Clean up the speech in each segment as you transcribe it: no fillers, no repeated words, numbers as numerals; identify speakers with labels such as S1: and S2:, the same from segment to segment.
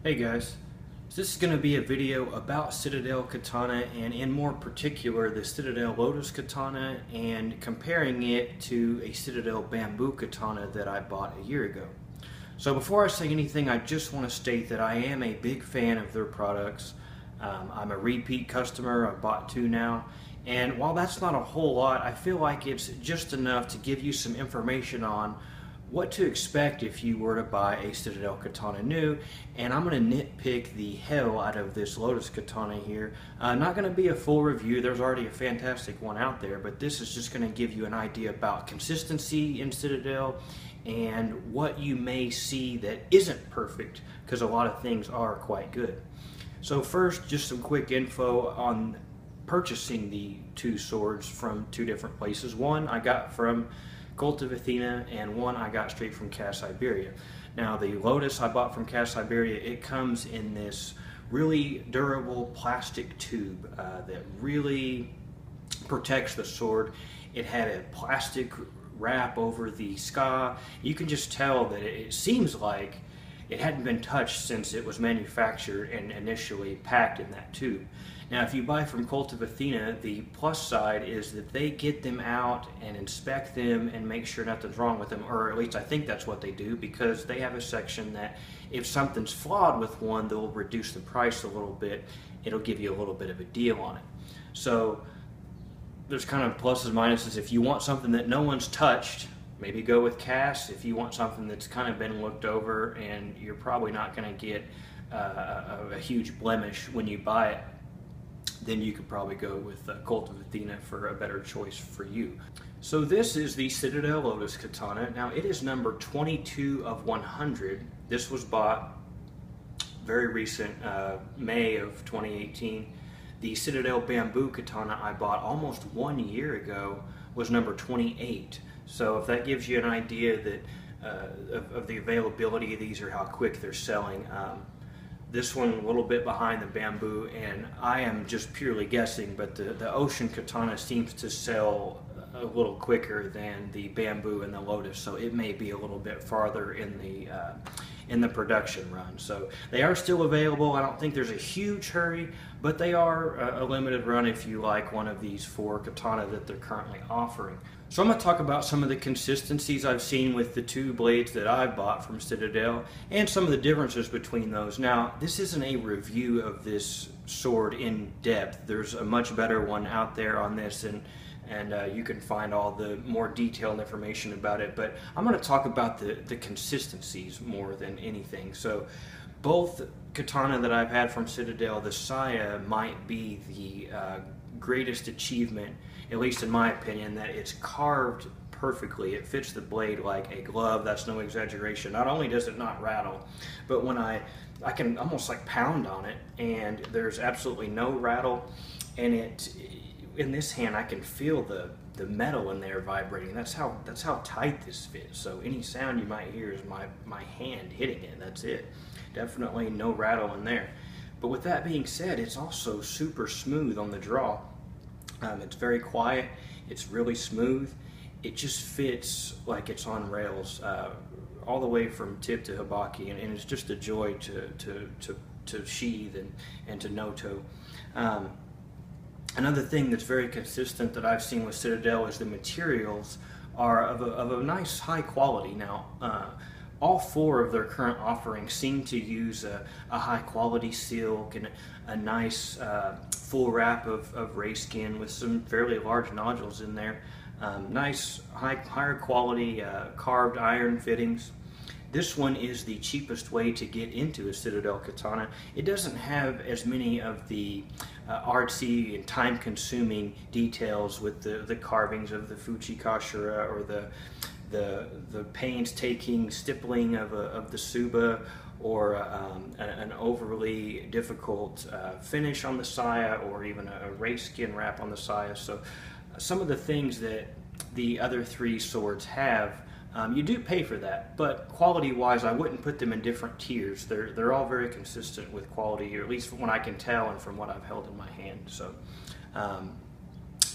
S1: Hey guys, so this is going to be a video about Citadel Katana and in more particular the Citadel Lotus Katana and comparing it to a Citadel Bamboo Katana that I bought a year ago. So before I say anything, I just want to state that I am a big fan of their products. I'm a repeat customer, I've bought two now, and while that's not a whole lot, I feel like it's just enough to give you some information on what to expect if you were to buy a Citadel Katana new. And I'm going to nitpick the hell out of this Lotus Katana here. Not going to be a full review, there's already a fantastic one out there, but this is just going to give you an idea about consistency in Citadel and what you may see that isn't perfect, because a lot of things are quite good. So first, just some quick info on purchasing the two swords from two different places. One I got from Cult of Athena, and one I got straight from Cast Siberia. Now the Lotus I bought from Cast Siberia, it comes in this really durable plastic tube that really protects the sword. It had a plastic wrap over the ska. You can just tell that it seems like it hadn't been touched since it was manufactured and initially packed in that tube. Now, if you buy from Cult of Athena, the plus side is that they get them out and inspect them and make sure nothing's wrong with them, or at least I think that's what they do, because they have a section that if something's flawed with one, they'll reduce the price a little bit. It'll give you a little bit of a deal on it. So there's kind of pluses and minuses. If you want something that no one's touched, maybe go with Cass. If you want something that's kind of been looked over and you're probably not going to get a huge blemish when you buy it, then you could probably go with Cult of Athena for a better choice for you. So this is the Citadel Lotus Katana. Now it is number 22 of 100. This was bought very recent, May of 2018. The Citadel Bamboo Katana I bought almost 1 year ago was number 28. So if that gives you an idea that of the availability of these or how quick they're selling, this one a little bit behind the Bamboo, and I am just purely guessing, but the Ocean Katana seems to sell a little quicker than the Bamboo and the Lotus, so it may be a little bit farther in the production run. So they are still available. I don't think there's a huge hurry, but they are a limited run if you like one of these four katana that they're currently offering. So I'm going to talk about some of the consistencies I've seen with the two blades that I've bought from Citadel and some of the differences between those. Now, this isn't a review of this sword in depth. There's a much better one out there on this, and you can find all the more detailed information about it. But I'm going to talk about the consistencies more than anything. So both katana that I've had from Citadel, the saya might be the greatest achievement, at least in my opinion, that it's carved perfectly. It fits the blade like a glove. That's no exaggeration. Not only does it not rattle, but when I can almost like pound on it and there's absolutely no rattle, and in this hand I can feel the metal in there vibrating. That's how tight this fits. So any sound you might hear is my hand hitting it. That's it. Definitely no rattle in there. But with that being said, it's also super smooth on the draw. It's very quiet, it's really smooth, it just fits like it's on rails all the way from tip to hibaki, and it's just a joy to sheathe and to no-toe. Another thing that's very consistent that I've seen with Citadel is the materials are of a nice high quality. Now, all four of their current offerings seem to use a high quality silk and a nice full wrap of ray skin with some fairly large nodules in there. Nice higher quality carved iron fittings. This one is the cheapest way to get into a Citadel katana. It doesn't have as many of the artsy and time-consuming details with the carvings of the Fuchikashira or the painstaking stippling of the Suba, or an overly difficult finish on the saya, or even a ray skin wrap on the saya. So some of the things that the other three swords have, you do pay for that, but quality-wise, I wouldn't put them in different tiers. They're all very consistent with quality, or at least from what I can tell and from what I've held in my hand. So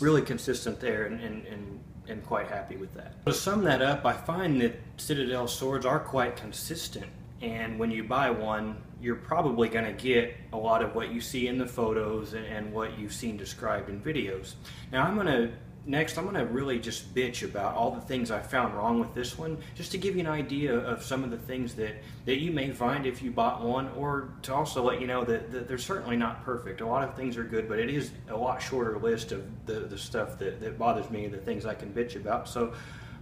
S1: really consistent there, and quite happy with that. To sum that up, I find that Citadel swords are quite consistent, and when you buy one, you're probably going to get a lot of what you see in the photos and what you've seen described in videos. Now I'm going to really just bitch about all the things I found wrong with this one, just to give you an idea of some of the things that you may find if you bought one, or to also let you know that they're certainly not perfect. A lot of things are good, but it is a lot shorter list of the stuff that bothers me, the things I can bitch about, so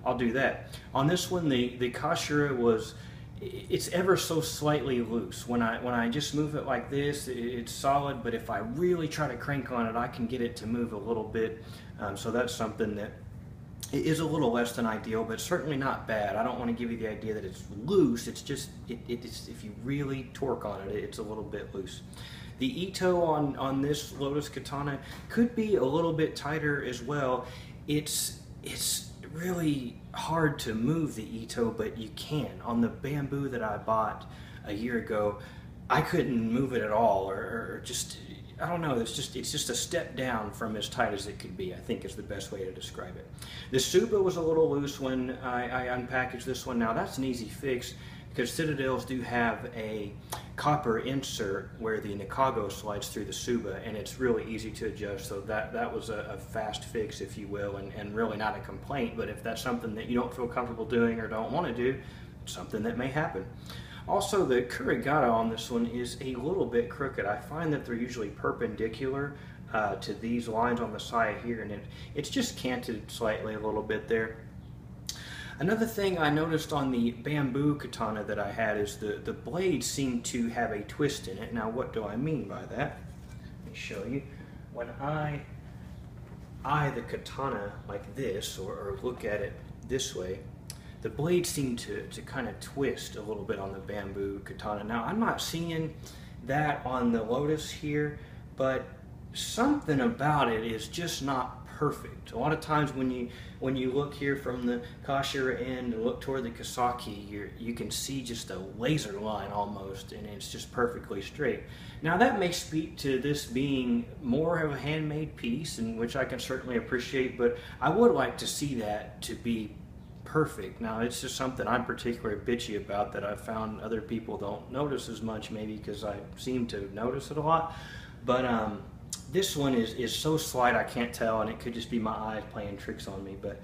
S1: I'll do that. On this one, the Kashira it's ever so slightly loose. When I just move it like this, it's solid, but if I really try to crank on it, I can get it to move a little bit. So that's something that is a little less than ideal, but certainly not bad. I don't want to give you the idea that it's loose. It's just, it's, if you really torque on it, it's a little bit loose. The Ito on this Lotus Katana could be a little bit tighter as well. It's really hard to move the Ito, but you can. On the bamboo that I bought a year ago, I couldn't move it at all, or just, I don't know, it's just a step down from as tight as it could be, I think is the best way to describe it. The Suba was a little loose when I unpackaged this one. Now that's an easy fix, because Citadels do have a copper insert where the Nikago slides through the Suba, and it's really easy to adjust, so that was a fast fix, if you will, and really not a complaint. But if that's something that you don't feel comfortable doing or don't want to do, it's something that may happen. Also, the Kurigata on this one is a little bit crooked. I find that they're usually perpendicular to these lines on the side here, and it's just canted slightly a little bit there. Another thing I noticed on the bamboo katana that I had is the blades seem to have a twist in it. Now, what do I mean by that? Let me show you. When I eye the katana like this, or look at it this way, the blades seem to kind of twist a little bit on the bamboo katana. Now, I'm not seeing that on the Lotus here, but something about it is just not perfect. A lot of times when you look here from the Kashira end and look toward the Kasaki, you can see just a laser line almost, and it's just perfectly straight. Now that may speak to this being more of a handmade piece, and which I can certainly appreciate, but I would like to see that to be perfect. Now it's just something I'm particularly bitchy about that I've found other people don't notice as much, maybe because I seem to notice it a lot. But this one is so slight I can't tell, and it could just be my eyes playing tricks on me, but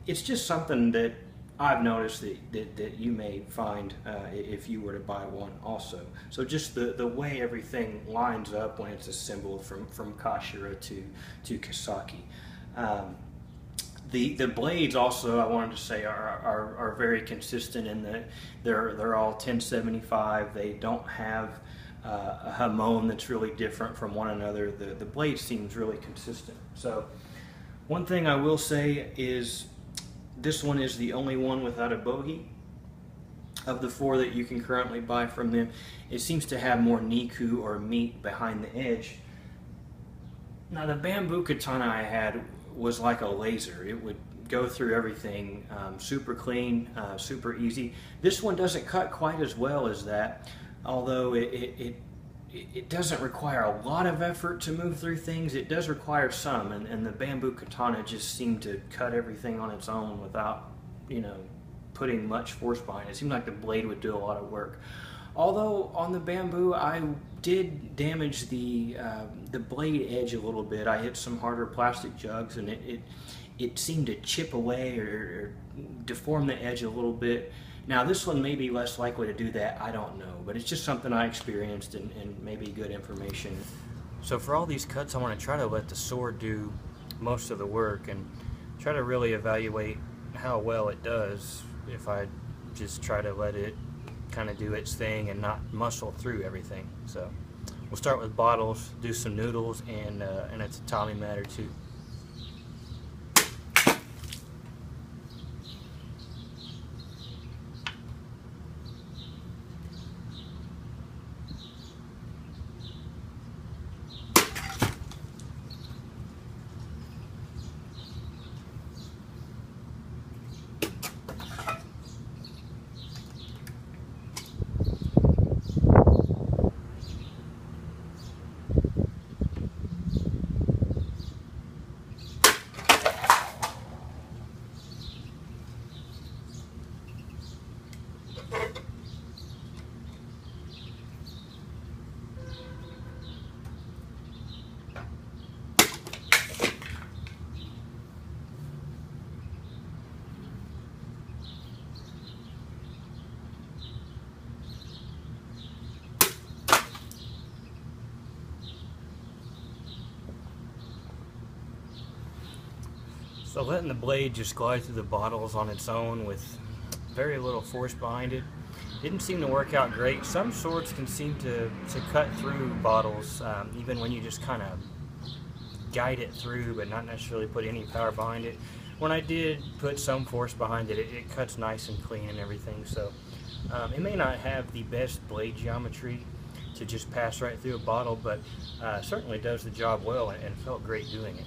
S1: it's just something that I've noticed that you may find if you were to buy one also. So just the way everything lines up when it's assembled from Kashira to Kasaki. The blades also, I wanted to say, are very consistent in that they're all 1075. They don't have a hamon that's really different from one another. The blade seems really consistent. So one thing I will say is this one is the only one without a bohi of the four that you can currently buy from them. It seems to have more niku or meat behind the edge. Now the bamboo katana I had was like a laser. It would go through everything super clean, super easy. This one doesn't cut quite as well as that, although it doesn't require a lot of effort to move through things. It does require some, and the bamboo katana just seemed to cut everything on its own without, putting much force behind it. It seemed like the blade would do a lot of work. Although on the bamboo, I did damage the blade edge a little bit. I hit some harder plastic jugs, and it seemed to chip away or deform the edge a little bit. Now this one may be less likely to do that, I don't know, but it's just something I experienced and maybe good information. So for all these cuts, I want to try to let the sword do most of the work and try to really evaluate how well it does if I just try to let it kind of do its thing and not muscle through everything. So we'll start with bottles, do some noodles, and a tatami mat or two. So letting the blade just glide through the bottles on its own with very little force behind it didn't seem to work out great. Some swords can seem to cut through bottles, even when you just kind of guide it through but not necessarily put any power behind it. When I did put some force behind it, it cuts nice and clean and everything. So it may not have the best blade geometry to just pass right through a bottle, but certainly does the job well and felt great doing it.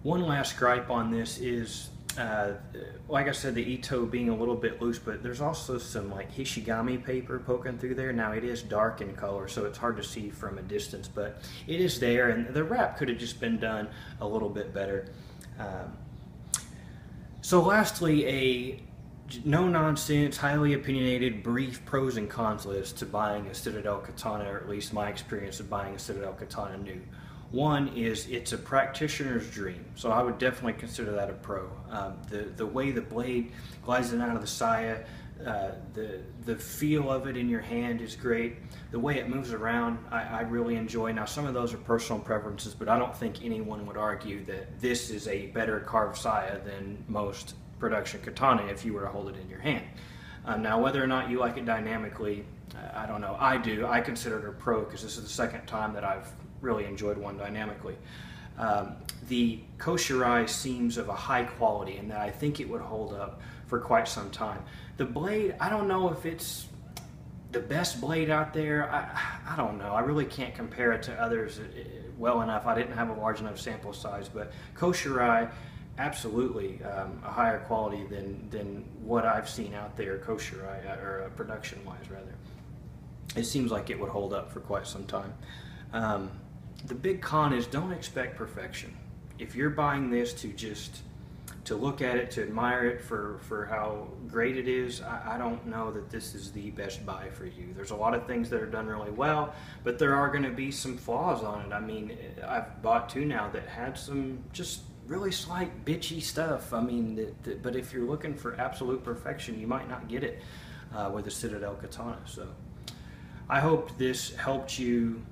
S1: One last gripe on this is, like I said, the Ito being a little bit loose, but there's also some like Hishigami paper poking through there. Now it is dark in color, so it's hard to see from a distance, but it is there, and the wrap could have just been done a little bit better. So lastly, a no-nonsense, highly opinionated, brief pros and cons list to buying a Citadel Katana, or at least my experience of buying a Citadel Katana new. One is it's a practitioner's dream, so I would definitely consider that a pro. The way the blade glides in and out of the saya, the feel of it in your hand is great. The way it moves around, I really enjoy. Now, some of those are personal preferences, but I don't think anyone would argue that this is a better carved saya than most production katana if you were to hold it in your hand. Now, whether or not you like it dynamically, I don't know. I do. I consider it a pro because this is the second time that I've really enjoyed one dynamically. The koshirai seems of a high quality, and that I think it would hold up for quite some time. The blade, I don't know if it's the best blade out there. I don't know. I really can't compare it to others well enough. I didn't have a large enough sample size, but koshirai, absolutely a higher quality than what I've seen out there, koshirai, or production-wise rather. It seems like it would hold up for quite some time. The big con is don't expect perfection. If you're buying this to look at it, to admire it for how great it is, I don't know that this is the best buy for you. There's a lot of things that are done really well, but there are going to be some flaws on it. I mean, I've bought two now that had some just really slight bitchy stuff. I mean, but if you're looking for absolute perfection, you might not get it with a Citadel Katana. So I hope this helped you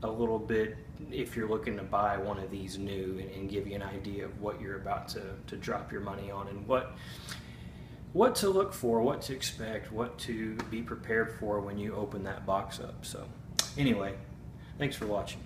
S1: a little bit if you're looking to buy one of these new, and give you an idea of what you're about to drop your money on, and what to look for, what to expect, what to be prepared for when you open that box up. So anyway, thanks for watching.